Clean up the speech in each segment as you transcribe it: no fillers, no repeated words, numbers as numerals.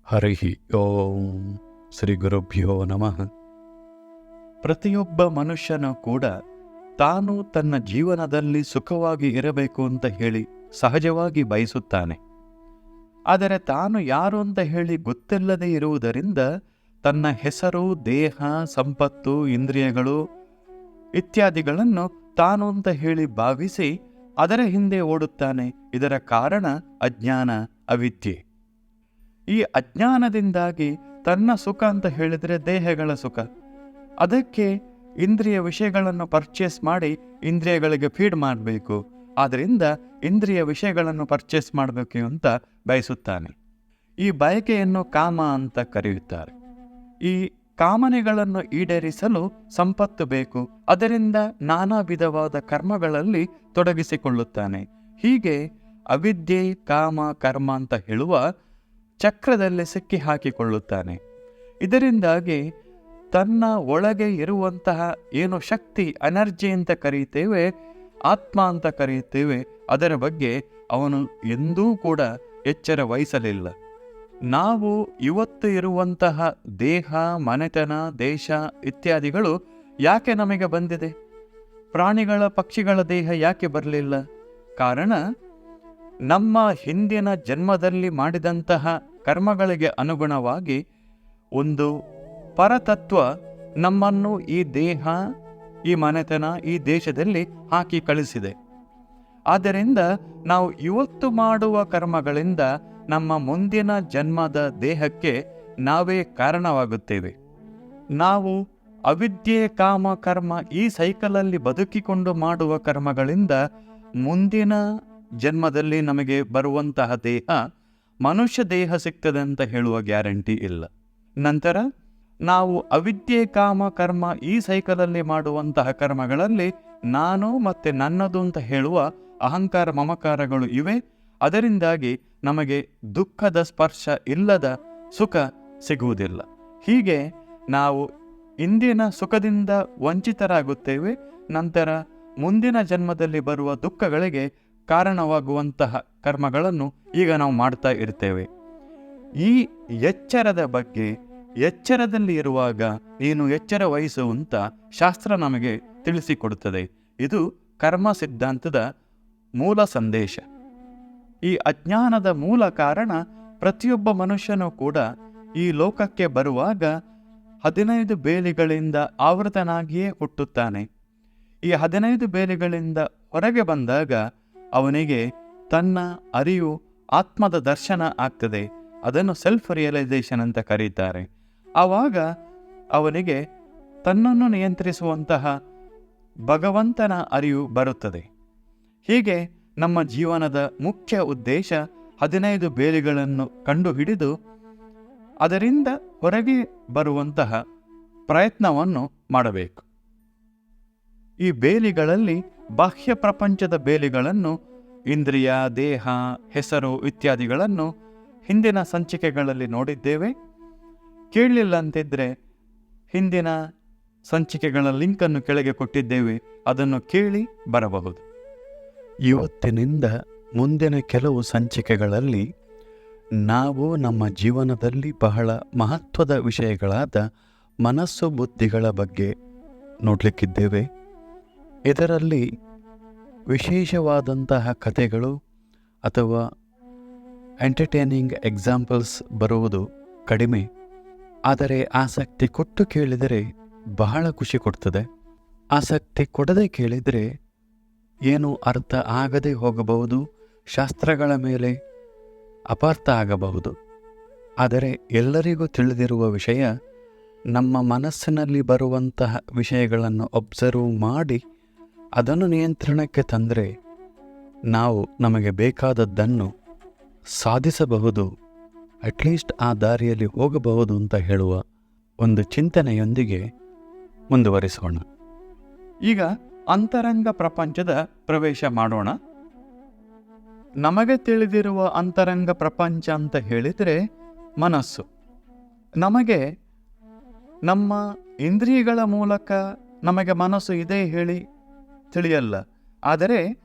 ಹರಿ ಓಂ ಶ್ರೀ ಗುರುಭ್ಯೋ ನಮಃ. ಪ್ರತಿಯೊಬ್ಬ ಮನುಷ್ಯನು ಕೂಡ ತಾನು ತನ್ನ ಜೀವನದಲ್ಲಿ ಸುಖವಾಗಿ ಇರಬೇಕು ಅಂತ ಹೇಳಿ ಸಹಜವಾಗಿ ಬಯಸುತ್ತಾನೆ. ಆದರೆ ತಾನು ಯಾರು ಅಂತ ಹೇಳಿ ಗೊತ್ತಿಲ್ಲದೆ ಇರುವುದರಿಂದ ತನ್ನ ಹೆಸರು, ದೇಹ, ಸಂಪತ್ತು, ಇಂದ್ರಿಯಗಳು ಇತ್ಯಾದಿಗಳನ್ನು ತಾನು ಅಂತ ಹೇಳಿ ಭಾವಿಸಿ ಅದರ ಹಿಂದೆ ಓಡುತ್ತಾನೆ. ಇದರ ಕಾರಣ ಅಜ್ಞಾನ, ಅವಿದ್ಯೆ. ಈ ಅಜ್ಞಾನದಿಂದಾಗಿ ತನ್ನ ಸುಖ ಅಂತ ಹೇಳಿದರೆ ದೇಹಗಳ ಸುಖ, ಅದಕ್ಕೆ ಇಂದ್ರಿಯ ವಿಷಯಗಳನ್ನು ಪರ್ಚೇಸ್ ಮಾಡಿ ಇಂದ್ರಿಯಗಳಿಗೆ ಫೀಡ್ ಮಾಡಬೇಕು. ಆದ್ದರಿಂದ ಇಂದ್ರಿಯ ವಿಷಯಗಳನ್ನು ಪರ್ಚೇಸ್ ಮಾಡಬೇಕು ಅಂತ ಬಯಸುತ್ತಾನೆ. ಈ ಬಯಕೆಯನ್ನು ಕಾಮ ಅಂತ ಕರೆಯುತ್ತಾರೆ. ಈ ಕಾಮನೆಗಳನ್ನು ಈಡೇರಿಸಲು ಸಂಪತ್ತು ಬೇಕು. ಅದರಿಂದ ನಾನಾ ವಿಧವಾದ ಕರ್ಮಗಳಲ್ಲಿ ತೊಡಗಿಸಿಕೊಳ್ಳುತ್ತಾನೆ. ಹೀಗೆ ಅವಿದ್ಯೆ, ಕಾಮ, ಕರ್ಮ ಅಂತ ಹೇಳುವ ಚಕ್ರದಲ್ಲಿ ಸಿಕ್ಕಿ ಹಾಕಿಕೊಳ್ಳುತ್ತಾನೆ. ಇದರಿಂದಾಗಿ ತನ್ನ ಒಳಗೆ ಇರುವಂತಹ ಏನು ಶಕ್ತಿ, ಎನರ್ಜಿ ಅಂತ ಕರೆಯುತ್ತೇವೆ, ಆತ್ಮ ಅಂತ ಕರೆಯುತ್ತೇವೆ, ಅದರ ಬಗ್ಗೆ ಅವನು ಎಂದೂ ಕೂಡ ಎಚ್ಚರ ವಹಿಸಲಿಲ್ಲ. ನಾವು ಇವತ್ತು ಇರುವಂತಹ ದೇಹ, ಮನೆತನ, ದೇಶ ಇತ್ಯಾದಿಗಳು ಯಾಕೆ ನಮಗೆ ಬಂದಿದೆ? ಪ್ರಾಣಿಗಳ, ಪಕ್ಷಿಗಳ ದೇಹ ಯಾಕೆ ಬರಲಿಲ್ಲ? ಕಾರಣ ನಮ್ಮ ಹಿಂದಿನ ಜನ್ಮದಲ್ಲಿ ಮಾಡಿದಂತಹ ಕರ್ಮಗಳಿಗೆ ಅನುಗುಣವಾಗಿ ಒಂದು ಪರತತ್ವ ನಮ್ಮನ್ನು ಈ ದೇಹ, ಈ ಮನೆತನ, ಈ ದೇಶದಲ್ಲಿ ಹಾಕಿ ಕಳಿಸಿದೆ. ಆದ್ದರಿಂದ ನಾವು ಇವತ್ತು ಮಾಡುವ ಕರ್ಮಗಳಿಂದ ನಮ್ಮ ಮುಂದಿನ ಜನ್ಮದ ದೇಹಕ್ಕೆ ನಾವೇ ಕಾರಣವಾಗುತ್ತೇವೆ. ನಾವು ಅವಿದ್ಯೆ, ಕಾಮ, ಕರ್ಮ ಈ ಸೈಕಲಲ್ಲಿ ಬದುಕಿಕೊಂಡು ಮಾಡುವ ಕರ್ಮಗಳಿಂದ ಮುಂದಿನ ಜನ್ಮದಲ್ಲಿ ನಮಗೆ ಬರುವಂತಹ ದೇಹ ಮನುಷ್ಯ ದೇಹ ಸಿಗ್ತದೆ ಅಂತ ಹೇಳುವ ಗ್ಯಾರಂಟಿ ಇಲ್ಲ. ನಂತರ ನಾವು ಅವಿದ್ಯೆ, ಕಾಮ, ಕರ್ಮ ಈ ಸೈಕಲಲ್ಲಿ ಮಾಡುವಂತಹ ಕರ್ಮಗಳಲ್ಲಿ ನಾನು ಮತ್ತೆ ನನ್ನದು ಅಂತ ಹೇಳುವ ಅಹಂಕಾರ, ಮಮಕಾರಗಳು ಇವೆ. ಅದರಿಂದಾಗಿ ನಮಗೆ ದುಃಖದ ಸ್ಪರ್ಶ ಇಲ್ಲದ ಸುಖ ಸಿಗುವುದಿಲ್ಲ. ಹೀಗೆ ನಾವು ಇಂದಿನ ಸುಖದಿಂದ ವಂಚಿತರಾಗುತ್ತೇವೆ. ನಂತರ ಮುಂದಿನ ಜನ್ಮದಲ್ಲಿ ಬರುವ ದುಃಖಗಳಿಗೆ ಕಾರಣವಾಗುವಂತಹ ಕರ್ಮಗಳನ್ನು ಈಗ ನಾವು ಮಾಡ್ತಾ ಇರ್ತೇವೆ. ಈ ಎಚ್ಚರದ ಬಗ್ಗೆ, ಎಚ್ಚರದಲ್ಲಿ ಇರುವಾಗ ನೀನು ಎಚ್ಚರ ವಹಿಸುವಂತ ಶಾಸ್ತ್ರ ನಮಗೆ ತಿಳಿಸಿಕೊಡುತ್ತದೆ. ಇದು ಕರ್ಮ ಸಿದ್ಧಾಂತದ ಮೂಲ ಸಂದೇಶ. ಈ ಅಜ್ಞಾನದ ಮೂಲ ಕಾರಣ ಪ್ರತಿಯೊಬ್ಬ ಮನುಷ್ಯನೂ ಕೂಡ ಈ ಲೋಕಕ್ಕೆ ಬರುವಾಗ 15 ಬೇಲಿಗಳಿಂದ ಆವೃತನಾಗಿಯೇ ಹುಟ್ಟುತ್ತಾನೆ. ಈ 15 ಬೇಲಿಗಳಿಂದ ಹೊರಗೆ ಬಂದಾಗ ಅವನಿಗೆ ತನ್ನ ಅರಿವು, ಆತ್ಮದ ದರ್ಶನ ಆಗ್ತದೆ. ಅದನ್ನು ಸೆಲ್ಫ್ ರಿಯಲೈಸೇಷನ್ ಅಂತ ಕರೀತಾರೆ. ಆವಾಗ ಅವನಿಗೆ ತನ್ನನ್ನು ನಿಯಂತ್ರಿಸುವಂತಹ ಭಗವಂತನ ಅರಿವು ಬರುತ್ತದೆ. ಹೀಗೆ ನಮ್ಮ ಜೀವನದ ಮುಖ್ಯ ಉದ್ದೇಶ 15 ಬೇಲಿಗಳನ್ನು ಕಂಡುಹಿಡಿದು ಅದರಿಂದ ಹೊರಗೆ ಬರುವಂತಹ ಪ್ರಯತ್ನವನ್ನು ಮಾಡಬೇಕು. ಈ ಬೇಲಿಗಳಲ್ಲಿ ಬಾಹ್ಯ ಪ್ರಪಂಚದ ಬೇಲಿಗಳನ್ನು, ಇಂದ್ರಿಯ, ದೇಹ, ಹೆಸರು ಇತ್ಯಾದಿಗಳನ್ನು ಹಿಂದಿನ ಸಂಚಿಕೆಗಳಲ್ಲಿ ನೋಡಿದ್ದೇವೆ. ಕೇಳಲಿಲ್ಲ ಅಂತಿದ್ರೆ ಹಿಂದಿನ ಸಂಚಿಕೆಗಳ ಲಿಂಕನ್ನು ಕೆಳಗೆ ಕೊಟ್ಟಿದ್ದೇವೆ, ಅದನ್ನು ಕೇಳಿ ಬರಬಹುದು. ಇವತ್ತಿನಿಂದ ಮುಂದಿನ ಕೆಲವು ಸಂಚಿಕೆಗಳಲ್ಲಿ ನಾವು ನಮ್ಮ ಜೀವನದಲ್ಲಿ ಬಹಳ ಮಹತ್ವದ ವಿಷಯಗಳಾದ ಮನಸ್ಸು, ಬುದ್ಧಿಗಳ ಬಗ್ಗೆ ನೋಡಲಿಕ್ಕಿದ್ದೇವೆ. ಇದರಲ್ಲಿ ವಿಶೇಷವಾದಂತಹ ಕಥೆಗಳು ಅಥವಾ ಎಂಟರ್ಟೈನಿಂಗ್ ಎಕ್ಸಾಂಪಲ್ಸ್ ಬರುವುದು ಕಡಿಮೆ. ಆದರೆ ಆಸಕ್ತಿ ಕೊಟ್ಟು ಕೇಳಿದರೆ ಬಹಳ ಖುಷಿ ಕೊಡ್ತದೆ. ಆಸಕ್ತಿ ಕೊಡದೆ ಕೇಳಿದರೆ ಏನು ಅರ್ಥ ಆಗದೆ ಹೋಗಬಹುದು, ಶಾಸ್ತ್ರಗಳ ಮೇಲೆ ಅಪಾರ್ಥ ಆಗಬಹುದು. ಆದರೆ ಎಲ್ಲರಿಗೂ ತಿಳಿದಿರುವ ವಿಷಯ, ನಮ್ಮ ಮನಸ್ಸಿನಲ್ಲಿ ಬರುವಂತಹ ವಿಷಯಗಳನ್ನು ಒಬ್ಸರ್ವ್ ಮಾಡಿ ಅದನ್ನು ನಿಯಂತ್ರಣಕ್ಕೆ ತಂದರೆ ನಾವು ನಮಗೆ ಬೇಕಾದದ್ದನ್ನು ಸಾಧಿಸಬಹುದು, ಅಟ್ಲೀಸ್ಟ್ ಆ ದಾರಿಯಲ್ಲಿ ಹೋಗಬಹುದು ಅಂತ ಹೇಳುವ ಒಂದು ಚಿಂತನೆಯೊಂದಿಗೆ ಮುಂದುವರಿಸೋಣ. ಈಗ ಅಂತರಂಗ ಪ್ರಪಂಚದ ಪ್ರವೇಶ ಮಾಡೋಣ. ನಮಗೆ ತಿಳಿದಿರುವ ಅಂತರಂಗ ಪ್ರಪಂಚ ಅಂತ ಹೇಳಿದರೆ ಮನಸ್ಸು. ನಮಗೆ ನಮ್ಮ ಇಂದ್ರಿಯಗಳ ಮೂಲಕ ನಮಗೆ ಮನಸ್ಸು ಇದೆ ಹೇಳಿ ತಿಳಿಯಲ್ಲ. ಆದರೆ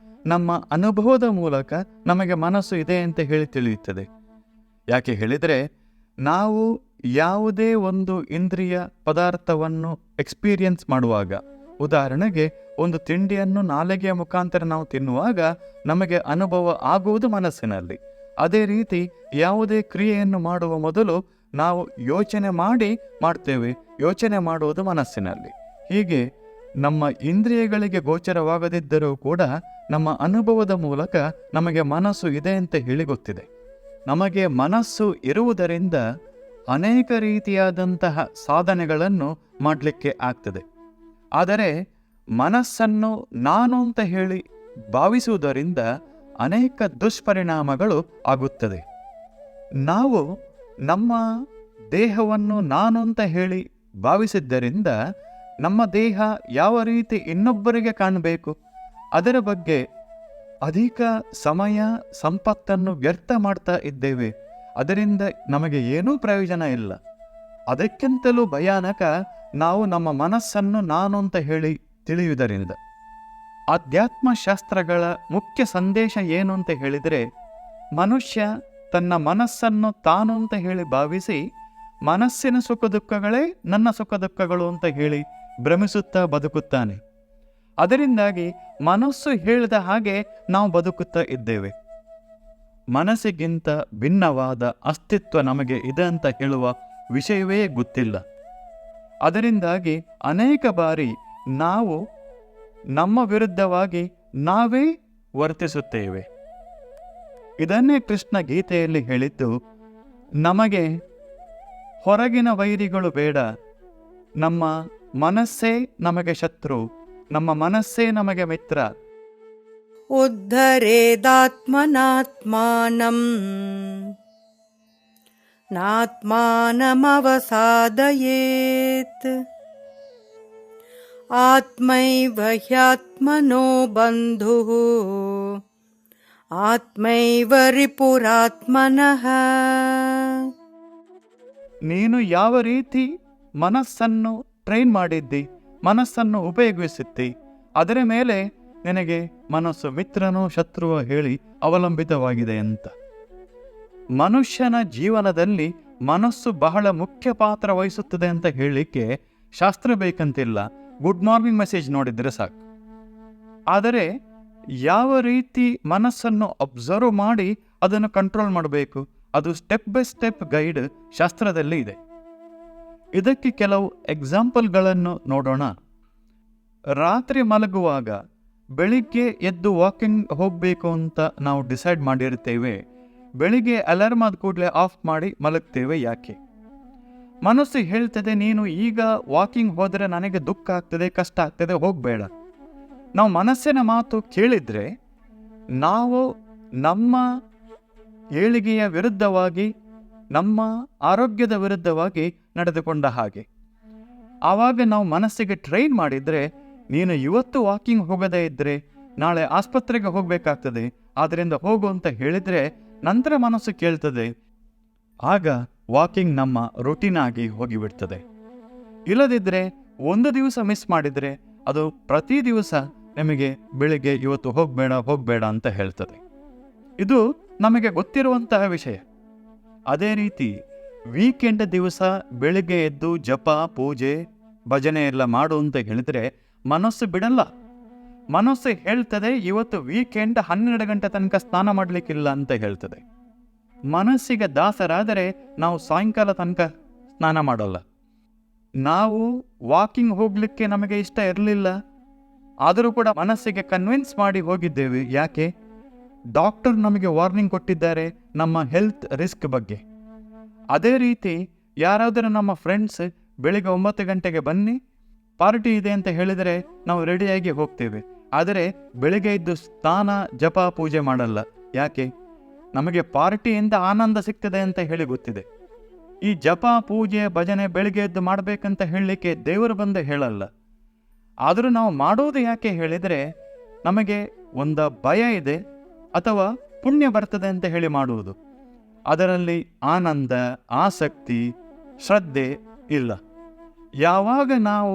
ನಮ್ಮ ಅನುಭವದ ಮೂಲಕ ನಮಗೆ ಮನಸ್ಸು ಇದೆ ಅಂತ ಹೇಳಿ ತಿಳಿಯುತ್ತದೆ. ಯಾಕೆ ಹೇಳಿದರೆ ನಾವು ಯಾವುದೇ ಒಂದು ಇಂದ್ರಿಯ ಪದಾರ್ಥವನ್ನು ಎಕ್ಸ್ಪೀರಿಯನ್ಸ್ ಮಾಡುವಾಗ, ಉದಾಹರಣೆಗೆ ಒಂದು ತಿಂಡಿಯನ್ನು ನಾಲಿಗೆಯ ಮುಖಾಂತರ ನಾವು ತಿನ್ನುವಾಗ ನಮಗೆ ಅನುಭವ ಆಗುವುದು ಮನಸ್ಸಿನಲ್ಲಿ. ಅದೇ ರೀತಿ ಯಾವುದೇ ಕ್ರಿಯೆಯನ್ನು ಮಾಡುವ ಮೊದಲು ನಾವು ಯೋಚನೆ ಮಾಡ್ತೇವೆ. ಯೋಚನೆ ಮಾಡುವುದು ಮನಸ್ಸಿನಲ್ಲಿ. ಹೀಗೆ ನಮ್ಮ ಇಂದ್ರಿಯಗಳಿಗೆ ಗೋಚರವಾಗದಿದ್ದರೂ ಕೂಡ ನಮ್ಮ ಅನುಭವದ ಮೂಲಕ ನಮಗೆ ಮನಸ್ಸು ಇದೆ ಅಂತ ಹೇಳಿ ಗೊತ್ತಿದೆ. ನಮಗೆ ಮನಸ್ಸು ಇರುವುದರಿಂದ ಅನೇಕ ರೀತಿಯಾದಂತಹ ಸಾಧನೆಗಳನ್ನು ಮಾಡಲಿಕ್ಕೆ ಆಗ್ತದೆ. ಆದರೆ ಮನಸ್ಸನ್ನು ನಾನು ಅಂತ ಹೇಳಿ ಭಾವಿಸುವುದರಿಂದ ಅನೇಕ ದುಷ್ಪರಿಣಾಮಗಳು ಆಗುತ್ತದೆ. ನಾವು ನಮ್ಮ ದೇಹವನ್ನು ನಾನು ಅಂತ ಹೇಳಿ ಭಾವಿಸಿದ್ದರಿಂದ ನಮ್ಮ ದೇಹ ಯಾವ ರೀತಿ ಇನ್ನೊಬ್ಬರಿಗೆ ಕಾಣಬೇಕು, ಅದರ ಬಗ್ಗೆ ಅಧಿಕ ಸಮಯ ಸಂಪತ್ತನ್ನು ವ್ಯರ್ಥ ಮಾಡ್ತಾ ಇದ್ದೇವೆ. ಅದರಿಂದ ನಮಗೆ ಏನೂ ಪ್ರಯೋಜನ ಇಲ್ಲ. ಅದಕ್ಕಿಂತಲೂ ಭಯಾನಕ ನಾವು ನಮ್ಮ ಮನಸ್ಸನ್ನು ನಾನು ಅಂತ ಹೇಳಿ ತಿಳಿಯುವುದರಿಂದ. ಅಧ್ಯಾತ್ಮಶಾಸ್ತ್ರಗಳ ಮುಖ್ಯ ಸಂದೇಶ ಏನು ಅಂತ ಹೇಳಿದರೆ, ಮನುಷ್ಯ ತನ್ನ ಮನಸ್ಸನ್ನು ತಾನು ಅಂತ ಹೇಳಿ ಭಾವಿಸಿ ಮನಸ್ಸಿನ ಸುಖ ದುಃಖಗಳೇ ನನ್ನ ಸುಖ ದುಃಖಗಳು ಅಂತ ಹೇಳಿ ಭ್ರಮಿಸುತ್ತಾ ಬದುಕುತ್ತಾನೆ. ಅದರಿಂದಾಗಿ ಮನಸ್ಸು ಹೇಳಿದ ಹಾಗೆ ನಾವು ಬದುಕುತ್ತಾ ಇದ್ದೇವೆ. ಮನಸ್ಸಿಗಿಂತ ಭಿನ್ನವಾದ ಅಸ್ತಿತ್ವ ನಮಗೆ ಇದೆ ಅಂತ ಹೇಳುವ ವಿಷಯವೇ ಗೊತ್ತಿಲ್ಲ. ಅದರಿಂದಾಗಿ ಅನೇಕ ಬಾರಿ ನಾವು ನಮ್ಮ ವಿರುದ್ಧವಾಗಿ ನಾವೇ ವರ್ತಿಸುತ್ತೇವೆ. ಇದನ್ನೇ ಕೃಷ್ಣ ಗೀತೆಯಲ್ಲಿ ಹೇಳಿದ್ದು, ನಮಗೆ ಹೊರಗಿನ ವೈರಿಗಳು ಬೇಡ, ನಮ್ಮ ಮನಸ್ಸೇ ನಮಗೆ ಶತ್ರು, ನಮ್ಮ ಮನಸ್ಸೇ ನಮಗೆ ಮಿತ್ರ. ಉದ್ಧರೇದಾತ್ಮನಾತ್ಮಾನಂ ನಾತ್ಮಾನಮವಸಾದಯೇತ್ ಆತ್ಮೈವ ಹ್ಯಾತ್ಮನೋ ಬಂಧುಃ ಆತ್ಮೈವ ರಿಪುರಾತ್ಮನಃ. ನೀನು ಯಾವ ರೀತಿ ಮನಸ್ಸನ್ನು ಟ್ರೈನ್ ಮಾಡಿದ್ದಿ, ಮನಸ್ಸನ್ನು ಉಪಯೋಗಿಸುತ್ತಿ, ಅದರ ಮೇಲೆ ನಿನಗೆ ಮನಸ್ಸು ಮಿತ್ರನೋ ಶತ್ರುವೋ ಹೇಳಿ ಅವಲಂಬಿತವಾಗಿದೆ ಅಂತ. ಮನುಷ್ಯನ ಜೀವನದಲ್ಲಿ ಮನಸ್ಸು ಬಹಳ ಮುಖ್ಯ ಪಾತ್ರ ವಹಿಸುತ್ತದೆ ಅಂತ ಹೇಳಲಿಕ್ಕೆ ಶಾಸ್ತ್ರ ಬೇಕಂತಿಲ್ಲ. ಗುಡ್ ಮಾರ್ನಿಂಗ್ ಮೆಸೇಜ್ ನೋಡಿದರೆ ಸಾಕು. ಆದರೆ ಯಾವ ರೀತಿ ಮನಸ್ಸನ್ನು ಅಬ್ಸರ್ವ್ ಮಾಡಿ ಅದನ್ನು ಕಂಟ್ರೋಲ್ ಮಾಡಬೇಕು, ಅದು ಸ್ಟೆಪ್ ಬೈ ಸ್ಟೆಪ್ ಗೈಡ್ ಶಾಸ್ತ್ರದಲ್ಲಿ ಇದೆ. ಇದಕ್ಕೆ ಕೆಲವು ಎಕ್ಸಾಂಪಲ್ಗಳನ್ನು ನೋಡೋಣ. ರಾತ್ರಿ ಮಲಗುವಾಗ ಬೆಳಿಗ್ಗೆ ಎದ್ದು ವಾಕಿಂಗ್ ಹೋಗಬೇಕು ಅಂತ ನಾವು ಡಿಸೈಡ್ ಮಾಡಿರ್ತೇವೆ. ಬೆಳಿಗ್ಗೆ ಅಲಾರ್ಮ್ ಆದ ಕೂಡಲೇ ಆಫ್ ಮಾಡಿ ಮಲಗ್ತೇವೆ. ಯಾಕೆ? ಮನಸ್ಸು ಹೇಳ್ತದೆ, ನೀನು ಈಗ ವಾಕಿಂಗ್ ಹೋದರೆ ನನಗೆ ದುಃಖ ಆಗ್ತದೆ, ಕಷ್ಟ ಆಗ್ತದೆ, ಹೋಗಬೇಡ. ನಾವು ಮನಸ್ಸಿನ ಮಾತು ಕೇಳಿದರೆ ನಾವು ನಮ್ಮ ಏಳಿಗೆಯ ವಿರುದ್ಧವಾಗಿ, ನಮ್ಮ ಆರೋಗ್ಯದ ವಿರುದ್ಧವಾಗಿ ನಡೆದುಕೊಂಡ ಹಾಗೆ. ಆವಾಗ ನಾವು ಮನಸ್ಸಿಗೆ ಟ್ರೈನ್ ಮಾಡಿದರೆ, ನೀನು ಇವತ್ತು ವಾಕಿಂಗ್ ಹೋಗದೇ ಇದ್ದರೆ ನಾಳೆ ಆಸ್ಪತ್ರೆಗೆ ಹೋಗಬೇಕಾಗ್ತದೆ, ಆದ್ದರಿಂದ ಹೋಗು ಅಂತ ಹೇಳಿದರೆ ನಂತರ ಮನಸ್ಸು ಕೇಳ್ತದೆ. ಆಗ ವಾಕಿಂಗ್ ನಮ್ಮ ರುಟೀನ್ ಆಗಿ ಹೋಗಿಬಿಡ್ತದೆ. ಇಲ್ಲದಿದ್ದರೆ ಒಂದು ದಿವಸ ಮಿಸ್ ಮಾಡಿದರೆ ಅದು ಪ್ರತಿ ದಿವಸ ನಿಮಗೆ ಬೆಳಿಗ್ಗೆ ಇವತ್ತು ಹೋಗಬೇಡ ಅಂತ ಹೇಳ್ತದೆ. ಇದು ನಮಗೆ ಗೊತ್ತಿರುವಂತಹ ವಿಷಯ. ಅದೇ ರೀತಿ ವೀಕೆಂಡ್ ದಿವಸ ಬೆಳಿಗ್ಗೆ ಎದ್ದು ಜಪ, ಪೂಜೆ, ಭಜನೆ ಎಲ್ಲ ಮಾಡು ಅಂತ ಹೇಳಿದರೆ ಮನಸ್ಸು ಬಿಡಲ್ಲ. ಮನಸ್ಸು ಹೇಳ್ತದೆ, ಇವತ್ತು ವೀಕೆಂಡ್ 12 ಗಂಟೆ ತನಕ ಸ್ನಾನ ಮಾಡಲಿಕ್ಕಿಲ್ಲ ಅಂತ ಹೇಳ್ತದೆ. ಮನಸ್ಸಿಗೆ ದಾಸರಾದರೆ ನಾವು ಸಾಯಂಕಾಲ ತನಕ ಸ್ನಾನ ಮಾಡೋಲ್ಲ. ನಾವು ವಾಕಿಂಗ್ ಹೋಗಲಿಕ್ಕೆ ನಮಗೆ ಇಷ್ಟ ಇರಲಿಲ್ಲ, ಆದರೂ ಕೂಡ ಮನಸ್ಸಿಗೆ ಕನ್ವಿನ್ಸ್ ಮಾಡಿ ಹೋಗಿದ್ದೇವೆ. ಯಾಕೆ? ಡಾಕ್ಟರ್ ನಮಗೆ ವಾರ್ನಿಂಗ್ ಕೊಟ್ಟಿದ್ದಾರೆ ನಮ್ಮ ಹೆಲ್ತ್ ರಿಸ್ಕ್ ಬಗ್ಗೆ. ಅದೇ ರೀತಿ ಯಾರಾದರೂ ನಮ್ಮ ಫ್ರೆಂಡ್ಸ್ ಬೆಳಿಗ್ಗೆ 9 ಗಂಟೆಗೆ ಬನ್ನಿ, ಪಾರ್ಟಿ ಇದೆ ಅಂತ ಹೇಳಿದರೆ ನಾವು ರೆಡಿಯಾಗಿ ಹೋಗ್ತೇವೆ. ಆದರೆ ಬೆಳಿಗ್ಗೆ ಇದ್ದು ಸ್ನಾನ, ಜಪ, ಪೂಜೆ ಮಾಡಲ್ಲ. ಯಾಕೆ? ನಮಗೆ ಪಾರ್ಟಿಯಿಂದ ಆನಂದ ಸಿಗ್ತದೆ ಅಂತ ಹೇಳಿ ಗೊತ್ತಿದೆ. ಈ ಜಪ, ಪೂಜೆ, ಭಜನೆ ಬೆಳಿಗ್ಗೆ ಎದ್ದು ಮಾಡಬೇಕಂತ ಹೇಳಲಿಕ್ಕೆ ದೇವರು ಬಂದು ಹೇಳಲ್ಲ. ಆದರೂ ನಾವು ಮಾಡೋದು ಯಾಕೆ ಹೇಳಿದರೆ ನಮಗೆ ಒಂದು ಭಯ ಇದೆ ಅಥವಾ ಪುಣ್ಯ ಬರ್ತದೆ ಅಂತ ಹೇಳಿ ಮಾಡುವುದು. ಅದರಲ್ಲಿ ಆನಂದ, ಆಸಕ್ತಿ, ಶ್ರದ್ಧೆ ಇಲ್ಲ. ಯಾವಾಗ ನಾವು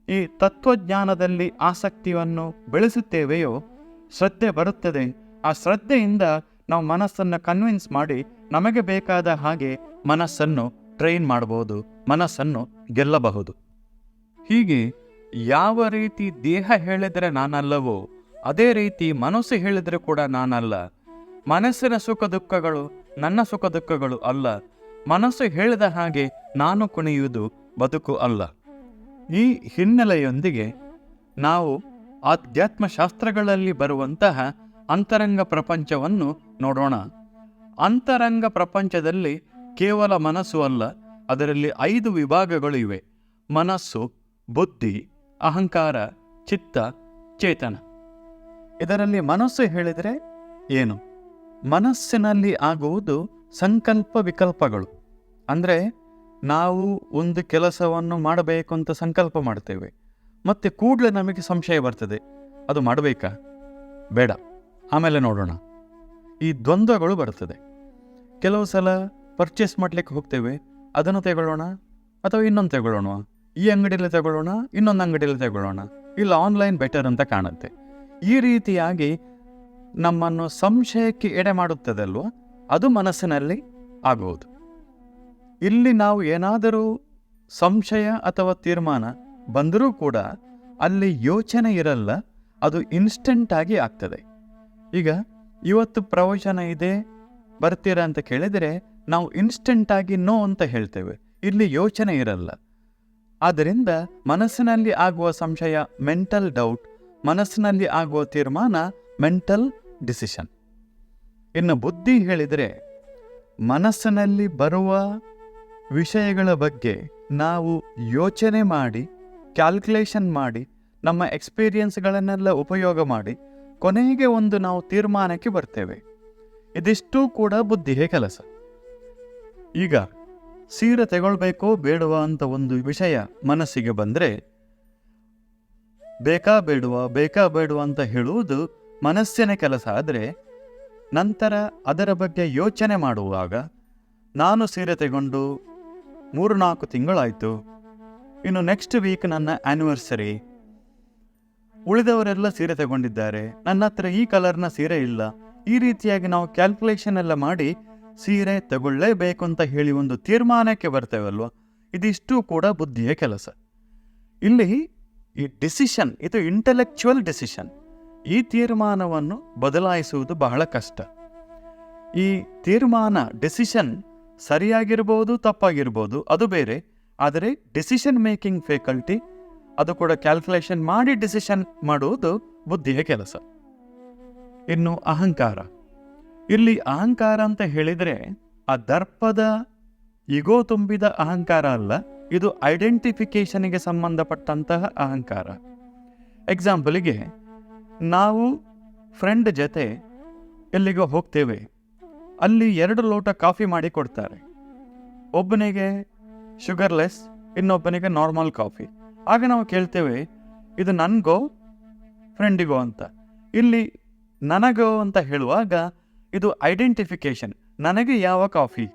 ಈ ತತ್ವಜ್ಞಾನದಲ್ಲಿ ಆಸಕ್ತಿಯನ್ನು ಬೆಳೆಸುತ್ತೇವೆಯೋ ಶ್ರದ್ಧೆ ಬರುತ್ತದೆ. ಆ ಶ್ರದ್ಧೆಯಿಂದ ನಾವು ಮನಸ್ಸನ್ನು ಕನ್ವಿನ್ಸ್ ಮಾಡಿ ನಮಗೆ ಬೇಕಾದ ಹಾಗೆ ಮನಸ್ಸನ್ನು ಟ್ರೈನ್ ಮಾಡಬಹುದು, ಮನಸ್ಸನ್ನು ಗೆಲ್ಲಬಹುದು. ಹೀಗೆ ಯಾವ ರೀತಿ ದೇಹ ಹೇಳಿದರೆ ನಾನಲ್ಲವೋ ಅದೇ ರೀತಿ ಮನಸ್ಸು ಹೇಳಿದರೆ ಕೂಡ ನಾನಲ್ಲ. ಮನಸ್ಸಿನ ಸುಖ ದುಃಖಗಳು ನನ್ನ ಸುಖ ದುಃಖಗಳು ಅಲ್ಲ. ಮನಸ್ಸು ಹೇಳಿದ ಹಾಗೆ ನಾನು ಕುಣಿಯುವುದು ಬದುಕು ಅಲ್ಲ. ಈ ಹಿನ್ನೆಲೆಯೊಂದಿಗೆ ನಾವು ಆಧ್ಯಾತ್ಮಶಾಸ್ತ್ರಗಳಲ್ಲಿ ಬರುವಂತಹ ಅಂತರಂಗ ಪ್ರಪಂಚವನ್ನು ನೋಡೋಣ. ಅಂತರಂಗ ಪ್ರಪಂಚದಲ್ಲಿ ಕೇವಲ ಮನಸ್ಸು ಅಲ್ಲ, ಅದರಲ್ಲಿ 5 ವಿಭಾಗಗಳು ಇವೆ: ಮನಸ್ಸು, ಬುದ್ಧಿ, ಅಹಂಕಾರ, ಚಿತ್ತ, ಚೇತನ. ಇದರಲ್ಲಿ ಮನಸ್ಸು ಹೇಳಿದರೆ ಏನು? ಮನಸ್ಸಿನಲ್ಲಿ ಆಗುವುದು ಸಂಕಲ್ಪ ವಿಕಲ್ಪಗಳು. ಅಂದರೆ ನಾವು ಒಂದು ಕೆಲಸವನ್ನು ಮಾಡಬೇಕು ಅಂತ ಸಂಕಲ್ಪ ಮಾಡ್ತೇವೆ, ಮತ್ತು ಕೂಡಲೇ ನಮಗೆ ಸಂಶಯ ಬರ್ತದೆ, ಅದು ಮಾಡಬೇಕಾ ಬೇಡ ಆಮೇಲೆ ನೋಡೋಣ. ಈ ದ್ವಂದ್ವಗಳು ಬರ್ತದೆ. ಕೆಲವು ಸಲ ಪರ್ಚೇಸ್ ಮಾಡಲಿಕ್ಕೆ ಹೋಗ್ತೇವೆ, ಅದನ್ನು ತಗೊಳ್ಳೋಣ ಅಥವಾ ಇನ್ನೊಂದು ತಗೊಳ್ಳೋಣ, ಈ ಅಂಗಡಿಯಲ್ಲಿ ತಗೊಳ್ಳೋಣ ಇನ್ನೊಂದು ಅಂಗಡಿಯಲ್ಲಿ ತಗೊಳ್ಳೋಣ, ಇಲ್ಲ ಆನ್ಲೈನ್ ಬೆಟರ್ ಅಂತ ಕಾಣುತ್ತೆ. ಈ ರೀತಿಯಾಗಿ ನಮ್ಮನ್ನು ಸಂಶಯಕ್ಕೆ ಎಡೆ ಮಾಡುತ್ತದಲ್ವ, ಅದು ಮನಸ್ಸಿನಲ್ಲಿ ಆಗುವುದು. ಇಲ್ಲಿ ನಾವು ಏನಾದರೂ ಸಂಶಯ ಅಥವಾ ತೀರ್ಮಾನ ಬಂದರೂ ಕೂಡ ಅಲ್ಲಿ ಯೋಚನೆ ಇರಲ್ಲ, ಅದು ಇನ್ಸ್ಟೆಂಟ್ ಆಗಿ ಆಗ್ತದೆ. ಈಗ ಇವತ್ತು ಪ್ರವಚನ ಇದೆ ಬರ್ತೀರಾ ಅಂತ ಕೇಳಿದರೆ ನಾವು ಇನ್ಸ್ಟೆಂಟ್ ಆಗಿ ನೋ ಅಂತ ಹೇಳ್ತೇವೆ, ಇಲ್ಲಿ ಯೋಚನೆ ಇರಲ್ಲ. ಆದ್ದರಿಂದ ಮನಸ್ಸಿನಲ್ಲಿ ಆಗುವ ಸಂಶಯ ಮೆಂಟಲ್ ಡೌಟ್, ಮನಸ್ಸಿನಲ್ಲಿ ಆಗುವ ತೀರ್ಮಾನ ಮೆಂಟಲ್ ಡಿಸಿಷನ್. ಇನ್ನು ಬುದ್ಧಿ ಹೇಳಿದರೆ ಮನಸ್ಸಿನಲ್ಲಿ ಬರುವ ವಿಷಯಗಳ ಬಗ್ಗೆ ನಾವು ಯೋಚನೆ ಮಾಡಿ, ಕ್ಯಾಲ್ಕುಲೇಷನ್ ಮಾಡಿ, ನಮ್ಮ ಎಕ್ಸ್ಪೀರಿಯನ್ಸ್ಗಳನ್ನೆಲ್ಲ ಉಪಯೋಗ ಮಾಡಿ ಕೊನೆಗೆ ಒಂದು ನಾವು ತೀರ್ಮಾನಕ್ಕೆ ಬರ್ತೇವೆ. ಇದಿಷ್ಟೂ ಕೂಡ ಬುದ್ಧಿಯ ಕೆಲಸ. ಈಗ ಸೀರೆ ತಗೊಳ್ಬೇಕೋ ಬೇಡವಾ ಅಂತ ಒಂದು ವಿಷಯ ಮನಸ್ಸಿಗೆ ಬಂದರೆ ಬೇಕಾ ಬೇಡವಾ ಅಂತ ಹೇಳುವುದು ಮನಸ್ಸಿನ ಕೆಲಸ. ಆದರೆ ನಂತರ ಅದರ ಬಗ್ಗೆ ಯೋಚನೆ ಮಾಡುವಾಗ, ನಾನು ಸೀರೆ ತಗೊಂಡು 3-4 ತಿಂಗಳಾಯಿತು, ಇನ್ನು ನೆಕ್ಸ್ಟ್ ವೀಕ್ ನನ್ನ ಆ್ಯನಿವರ್ಸರಿ, ಉಳಿದವರೆಲ್ಲ ಸೀರೆ ತಗೊಂಡಿದ್ದಾರೆ, ನನ್ನ ಹತ್ರ ಈ ಕಲರ್ನ ಸೀರೆ ಇಲ್ಲ. ಈ ರೀತಿಯಾಗಿ ನಾವು ಕ್ಯಾಲ್ಕುಲೇಷನ್ ಎಲ್ಲ ಮಾಡಿ ಸೀರೆ ತಗೊಳ್ಳೇಬೇಕು ಅಂತ ಹೇಳಿ ಒಂದು ತೀರ್ಮಾನಕ್ಕೆ ಬರ್ತೇವಲ್ವ, ಇದಿಷ್ಟು ಕೂಡ ಬುದ್ಧಿಯ ಕೆಲಸ. ಇಲ್ಲಿ ಈ ಡಿಸಿಷನ್, ಇದು ಇಂಟೆಲೆಕ್ಚುವಲ್ ಡಿಸಿಷನ್. ಈ ತೀರ್ಮಾನವನ್ನು ಬದಲಾಯಿಸುವುದು ಬಹಳ ಕಷ್ಟ. ಈ ತೀರ್ಮಾನ ಡಿಸಿಷನ್ ಸರಿಯಾಗಿರ್ಬೋದು ತಪ್ಪಾಗಿರ್ಬೋದು, ಅದು ಬೇರೆ. ಆದರೆ ಡಿಸಿಷನ್ ಮೇಕಿಂಗ್ ಫ್ಯಾಕಲ್ಟಿ, ಅದು ಕೂಡ ಕ್ಯಾಲ್ಕುಲೇಷನ್ ಮಾಡಿ ಡಿಸಿಷನ್ ಮಾಡುವುದು ಬುದ್ಧಿಯ ಕೆಲಸ. ಇನ್ನು ಅಹಂಕಾರ. ಇಲ್ಲಿ ಅಹಂಕಾರ ಅಂತ ಹೇಳಿದರೆ ಆ ದರ್ಪದ ಇಗೋ ತುಂಬಿದ ಅಹಂಕಾರ ಅಲ್ಲ, ಇದು ಐಡೆಂಟಿಫಿಕೇಶನ್ಗೆ ಸಂಬಂಧಪಟ್ಟಂತಹ ಅಹಂಕಾರ. ಎಕ್ಸಾಂಪಲಿಗೆ, ನಾವು ಫ್ರೆಂಡ್ ಜೊತೆ ಎಲ್ಲಿಗೋ ಹೋಗ್ತೇವೆ, ಅಲ್ಲಿ 2 ಲೋಟ ಕಾಫಿ ಮಾಡಿ ಕೊಡ್ತಾರೆ. ಒಬ್ಬನಿಗೆ ಶುಗರ್ಲೆಸ್, ಇನ್ನೊಬ್ಬನಿಗೆ ನಾರ್ಮಲ್ ಕಾಫಿ. ಆಗ ನಾವು ಕೇಳ್ತೇವೆ, ಇದು ನನಗೋ ಫ್ರೆಂಡಿಗೋ ಅಂತ. ಇಲ್ಲಿ ನನಗೋ ಅಂತ ಹೇಳುವಾಗ ಇದು ಐಡೆಂಟಿಫಿಕೇಶನ್, ನನಗೆ ಯಾವ ಕಾಫಿ.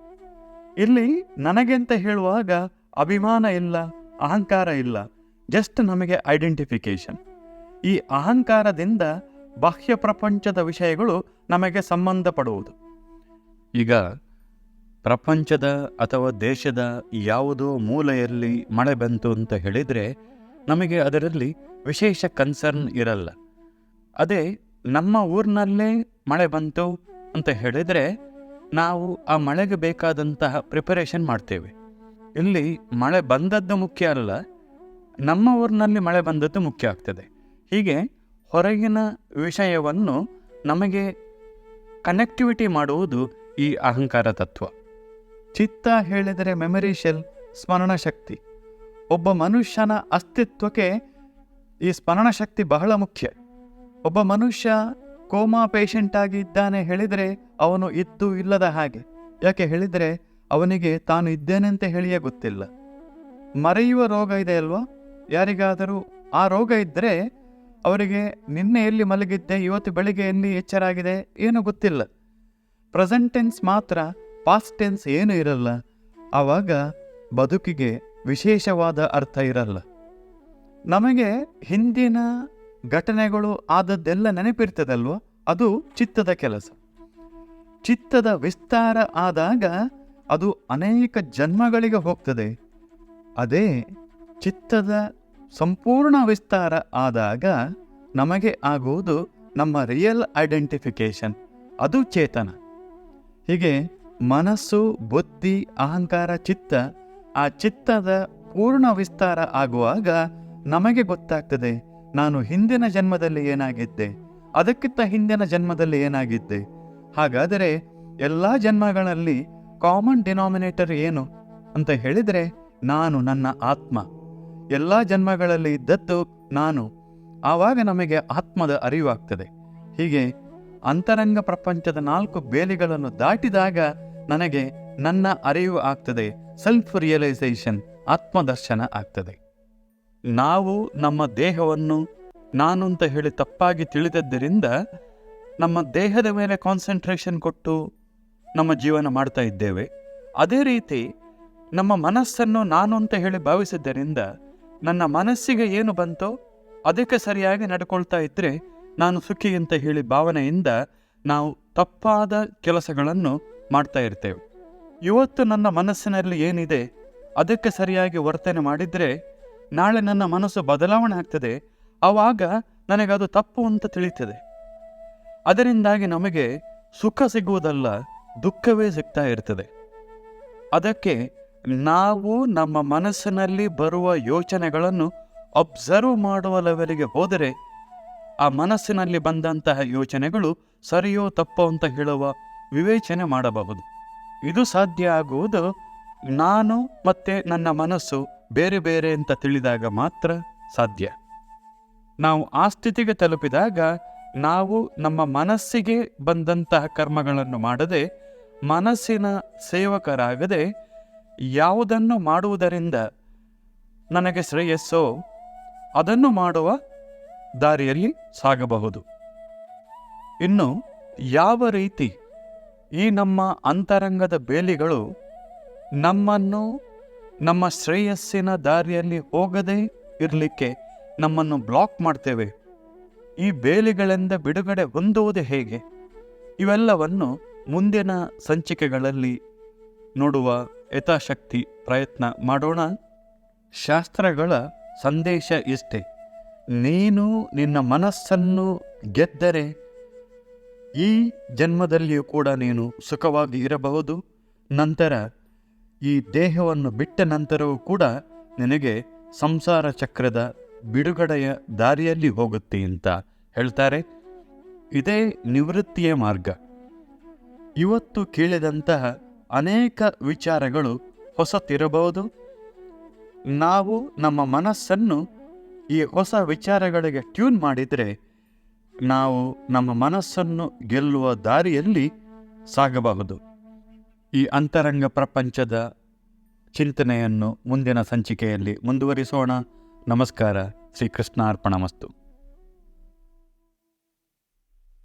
ಇಲ್ಲಿ ನನಗೆ ಅಂತ ಹೇಳುವಾಗ ಅಭಿಮಾನ ಇಲ್ಲ, ಅಹಂಕಾರ ಇಲ್ಲ, ಜಸ್ಟ್ ನಮಗೆ ಐಡೆಂಟಿಫಿಕೇಶನ್. ಈ ಅಹಂಕಾರದಿಂದ ಬಾಹ್ಯ ಪ್ರಪಂಚದ ವಿಷಯಗಳು ನಮಗೆ ಸಂಬಂಧಪಡುವುದು. ಈಗ ಪ್ರಪಂಚದ ಅಥವಾ ದೇಶದ ಯಾವುದೋ ಮೂಲೆಯಲ್ಲಿ ಮಳೆ ಬಂತು ಅಂತ ಹೇಳಿದರೆ ನಮಗೆ ಅದರಲ್ಲಿ ವಿಶೇಷ ಕನ್ಸರ್ನ್ ಇರಲ್ಲ. ಅದೇ ನಮ್ಮ ಊರಿನಲ್ಲೇ ಮಳೆ ಬಂತು ಅಂತ ಹೇಳಿದರೆ ನಾವು ಆ ಮಳೆಗೆ ಬೇಕಾದಂತಹ ಪ್ರಿಪರೇಷನ್ ಮಾಡ್ತೇವೆ. ಇಲ್ಲಿ ಮಳೆ ಬಂದದ್ದು ಮುಖ್ಯ ಅಲ್ಲ, ನಮ್ಮ ಊರಿನಲ್ಲಿ ಮಳೆ ಬಂದದ್ದು ಮುಖ್ಯ ಆಗ್ತದೆ. ಹೀಗೆ ಹೊರಗಿನ ವಿಷಯವನ್ನು ನಮಗೆ ಕನೆಕ್ಟಿವಿಟಿ ಮಾಡುವುದು ಈ ಅಹಂಕಾರ ತತ್ವ. ಚಿತ್ತ ಹೇಳಿದರೆ ಮೆಮರಿ ಶೆಲ್, ಸ್ಮರಣಶಕ್ತಿ. ಒಬ್ಬ ಮನುಷ್ಯನ ಅಸ್ತಿತ್ವಕ್ಕೆ ಈ ಸ್ಮರಣಶಕ್ತಿ ಬಹಳ ಮುಖ್ಯ. ಒಬ್ಬ ಮನುಷ್ಯ ಕೋಮಾ ಪೇಷಂಟ್ ಆಗಿ ಇದ್ದಾನೆ ಹೇಳಿದರೆ ಅವನು ಇದ್ದು ಇಲ್ಲದ ಹಾಗೆ. ಯಾಕೆ ಹೇಳಿದರೆ ಅವನಿಗೆ ತಾನು ಇದ್ದೇನೆ ಅಂತ ಹೇಳಿಯೇ ಗೊತ್ತಿಲ್ಲ. ಮರೆಯುವ ರೋಗ ಇದೆ ಅಲ್ವಾ, ಯಾರಿಗಾದರೂ ಆ ರೋಗ ಇದ್ದರೆ ಅವರಿಗೆ ನಿನ್ನೆ ಎಲ್ಲಿ ಮಲಗಿದ್ದೆ, ಇವತ್ತು ಬೆಳಿಗ್ಗೆ ಎಲ್ಲಿ ಎಚ್ಚರಾಗಿದೆ ಏನೂ ಗೊತ್ತಿಲ್ಲ. ಪ್ರೆಸೆಂಟ್ ಟೆನ್ಸ್ ಮಾತ್ರ, ಪಾಸ್ಟ್ ಟೆನ್ಸ್ ಏನೂ ಇರಲ್ಲ. ಆವಾಗ ಬದುಕಿಗೆ ವಿಶೇಷವಾದ ಅರ್ಥ ಇರಲ್ಲ. ನಮಗೆ ಹಿಂದಿನ ಘಟನೆಗಳು ಆದದ್ದೆಲ್ಲ ನೆನಪಿರ್ತದಲ್ವ, ಅದು ಚಿತ್ತದ ಕೆಲಸ. ಚಿತ್ತದ ವಿಸ್ತಾರ ಆದಾಗ ಅದು ಅನೇಕ ಜನ್ಮಗಳಿಗೆ ಹೋಗ್ತದೆ. ಅದೇ ಚಿತ್ತದ ಸಂಪೂರ್ಣ ವಿಸ್ತಾರ ಆದಾಗ ನಮಗೆ ಆಗುವುದು ನಮ್ಮ ರಿಯಲ್ ಐಡೆಂಟಿಫಿಕೇಶನ್, ಅದು ಚೇತನ. ಹೀಗೆ ಮನಸ್ಸು, ಬುದ್ಧಿ, ಅಹಂಕಾರ, ಚಿತ್ತ, ಆ ಚಿತ್ತದ ಪೂರ್ಣ ವಿಸ್ತಾರ ಆಗುವಾಗ ನಮಗೆ ಗೊತ್ತಾಗ್ತದೆ, ನಾನು ಹಿಂದಿನ ಜನ್ಮದಲ್ಲಿ ಏನಾಗಿದ್ದೆ, ಅದಕ್ಕಿಂತ ಹಿಂದಿನ ಜನ್ಮದಲ್ಲಿ ಏನಾಗಿದ್ದೆ. ಹಾಗಾದರೆ ಎಲ್ಲ ಜನ್ಮಗಳಲ್ಲಿ ಕಾಮನ್ ಡಿನಾಮಿನೇಟರ್ ಏನು ಅಂತ ಹೇಳಿದರೆ, ನಾನು, ನನ್ನ ಆತ್ಮ. ಎಲ್ಲ ಜನ್ಮಗಳಲ್ಲಿ ಇದ್ದದ್ದು ನಾನು. ಆವಾಗ ನಮಗೆ ಆತ್ಮದ ಅರಿವಾಗ್ತದೆ. ಹೀಗೆ ಅಂತರಂಗ ಪ್ರಪಂಚದ 4 ಬೇಲಿಗಳನ್ನು ದಾಟಿದಾಗ ನನಗೆ ನನ್ನ ಅರಿವು ಆಗ್ತದೆ, ಸೆಲ್ಫ್ ರಿಯಲೈಸೇಷನ್, ಆತ್ಮದರ್ಶನ ಆಗ್ತದೆ. ನಾವು ನಮ್ಮ ದೇಹವನ್ನು ನಾನು ಅಂತ ಹೇಳಿ ತಪ್ಪಾಗಿ ತಿಳಿದದ್ದರಿಂದ ನಮ್ಮ ದೇಹದ ಮೇಲೆ ಕಾನ್ಸಂಟ್ರೇಷನ್ ಕೊಟ್ಟು ನಮ್ಮ ಜೀವನ ಮಾಡ್ತಾ ಇದ್ದೇವೆ. ಅದೇ ರೀತಿ ನಮ್ಮ ಮನಸ್ಸನ್ನು ನಾನು ಅಂತ ಹೇಳಿ ಭಾವಿಸಿದ್ದರಿಂದ ನನ್ನ ಮನಸ್ಸಿಗೆ ಏನು ಬಂತೋ ಅದಕ್ಕೆ ಸರಿಯಾಗಿ ನಡ್ಕೊಳ್ತಾ ಇದ್ದರೆ ನಾನು ಸುಖಿ ಅಂತ ಹೇಳಿ ಭಾವನೆಯಿಂದ ನಾವು ತಪ್ಪಾದ ಕೆಲಸಗಳನ್ನು ಮಾಡ್ತಾ ಇರ್ತೇವೆ. ಇವತ್ತು ನನ್ನ ಮನಸ್ಸಿನಲ್ಲಿ ಏನಿದೆ ಅದಕ್ಕೆ ಸರಿಯಾಗಿ ವರ್ತನೆ ಮಾಡಿದರೆ ನಾಳೆ ನನ್ನ ಮನಸ್ಸು ಬದಲಾವಣೆ ಆಗ್ತದೆ. ಆವಾಗ ನನಗದು ತಪ್ಪು ಅಂತ ತಿಳಿತದೆ. ಅದರಿಂದಾಗಿ ನಮಗೆ ಸುಖ ಸಿಗುವುದಲ್ಲ, ದುಃಖವೇ ಸಿಗ್ತಾ ಇರ್ತದೆ. ಅದಕ್ಕೆ ನಾವು ನಮ್ಮ ಮನಸ್ಸಿನಲ್ಲಿ ಬರುವ ಯೋಚನೆಗಳನ್ನು ಅಬ್ಸರ್ವ್ ಮಾಡುವ ಲೆವೆಲಿಗೆ ಹೋದರೆ ಆ ಮನಸ್ಸಿನಲ್ಲಿ ಬಂದಂತಹ ಯೋಚನೆಗಳು ಸರಿಯೋ ತಪ್ಪೋ ಅಂತ ಹೇಳುವ ವಿವೇಚನೆ ಮಾಡಬಹುದು. ಇದು ಸಾಧ್ಯ ಆಗುವುದು ನಾನು ಮತ್ತು ನನ್ನ ಮನಸ್ಸು ಬೇರೆ ಬೇರೆ ಅಂತ ತಿಳಿದಾಗ ಮಾತ್ರ ಸಾಧ್ಯ. ನಾವು ಆ ಸ್ಥಿತಿಗೆ ತಲುಪಿದಾಗ ನಾವು ನಮ್ಮ ಮನಸ್ಸಿಗೆ ಬಂದಂತಹ ಕರ್ಮಗಳನ್ನು ಮಾಡದೆ, ಮನಸ್ಸಿನ ಸೇವಕರಾಗದೆ, ಯಾವುದನ್ನು ಮಾಡುವುದರಿಂದ ನನಗೆ ಶ್ರೇಯಸ್ಸೋ ಅದನ್ನು ಮಾಡುವ ದಾರಿಯಲ್ಲಿ ಸಾಗಬಹುದು. ಇನ್ನು ಯಾವ ರೀತಿ ಈ ನಮ್ಮ ಅಂತರಂಗದ ಬೇಲಿಗಳು ನಮ್ಮನ್ನು ನಮ್ಮ ಶ್ರೇಯಸ್ಸಿನ ದಾರಿಯಲ್ಲಿ ಹೋಗದೇ ಇರಲಿಕ್ಕೆ ನಮ್ಮನ್ನು ಬ್ಲಾಕ್ ಮಾಡ್ತೇವೆ, ಈ ಬೇಲಿಗಳಿಂದ ಬಿಡುಗಡೆ ಹೊಂದುವುದು ಹೇಗೆ, ಇವೆಲ್ಲವನ್ನು ಮುಂದಿನ ಸಂಚಿಕೆಗಳಲ್ಲಿ ನೋಡುವ ಯಥಾಶಕ್ತಿ ಪ್ರಯತ್ನ ಮಾಡೋಣ. ಶಾಸ್ತ್ರಗಳ ಸಂದೇಶ ಇಷ್ಟೇ: ನೀನು ನಿನ್ನ ಮನಸ್ಸನ್ನು ಗೆದ್ದರೆ ಈ ಜನ್ಮದಲ್ಲಿಯೂ ಕೂಡ ನೀನು ಸುಖವಾಗಿ ಇರಬಹುದು. ನಂತರ ಈ ದೇಹವನ್ನು ಬಿಟ್ಟ ನಂತರವೂ ಕೂಡ ನಿನಗೆ ಸಂಸಾರ ಚಕ್ರದ ಬಿಡುಗಡೆಯ ದಾರಿಯಲ್ಲಿ ಹೋಗುತ್ತೆ ಅಂತ ಹೇಳ್ತಾರೆ. ಇದೇ ನಿವೃತ್ತಿಯ ಮಾರ್ಗ. ಇವತ್ತು ಕೇಳಿದಂತಹ ಅನೇಕ ವಿಚಾರಗಳು ಹೊಸತಿರಬಹುದು. ನಾವು ನಮ್ಮ ಮನಸ್ಸನ್ನು ಈ ಹೊಸ ವಿಚಾರಗಳಿಗೆ ಟ್ಯೂನ್ ಮಾಡಿದರೆ ನಾವು ನಮ್ಮ ಮನಸ್ಸನ್ನು ಗೆಲ್ಲುವ ದಾರಿಯಲ್ಲಿ ಸಾಗಬಹುದು. ಈ ಅಂತರಂಗ ಪ್ರಪಂಚದ ಚಿಂತನೆಯನ್ನು ಮುಂದಿನ ಸಂಚಿಕೆಯಲ್ಲಿ ಮುಂದುವರಿಸೋಣ. ನಮಸ್ಕಾರ. ಶ್ರೀಕೃಷ್ಣಾರ್ಪಣಮಸ್ತು.